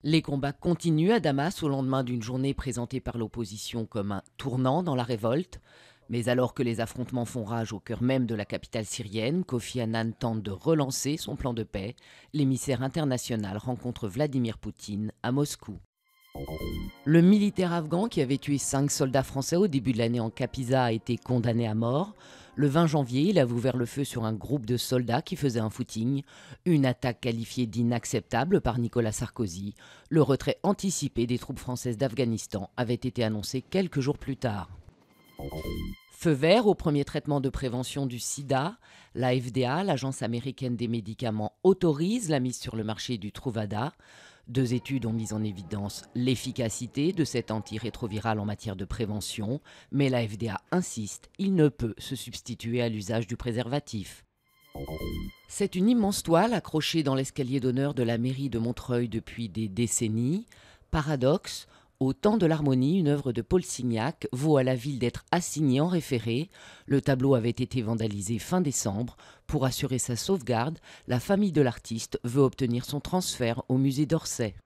Les combats continuent à Damas au lendemain d'une journée présentée par l'opposition comme un tournant dans la révolte. Mais alors que les affrontements font rage au cœur même de la capitale syrienne, Kofi Annan tente de relancer son plan de paix. L'émissaire international rencontre Vladimir Poutine à Moscou. Le militaire afghan qui avait tué 5 soldats français au début de l'année en Kapisa a été condamné à mort. Le 20 janvier, il avait ouvert le feu sur un groupe de soldats qui faisaient un footing. Une attaque qualifiée d'inacceptable par Nicolas Sarkozy. Le retrait anticipé des troupes françaises d'Afghanistan avait été annoncé quelques jours plus tard. Feu vert au premier traitement de prévention du sida. La FDA, l'Agence américaine des médicaments, autorise la mise sur le marché du Truvada. 2 études ont mis en évidence l'efficacité de cet antirétroviral en matière de prévention, mais la FDA insiste, il ne peut se substituer à l'usage du préservatif. C'est une immense toile accrochée dans l'escalier d'honneur de la mairie de Montreuil depuis des décennies. Paradoxe, au temps de l'harmonie, une œuvre de Paul Signac vaut à la ville d'être assignée en référé. Le tableau avait été vandalisé fin décembre. Pour assurer sa sauvegarde, la famille de l'artiste veut obtenir son transfert au musée d'Orsay.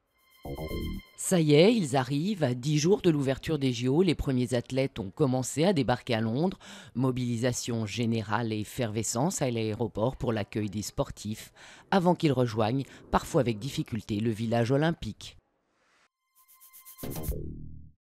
Ça y est, ils arrivent. À 10 jours de l'ouverture des JO, les premiers athlètes ont commencé à débarquer à Londres. Mobilisation générale et effervescence à l'aéroport pour l'accueil des sportifs, avant qu'ils rejoignent, parfois avec difficulté, le village olympique.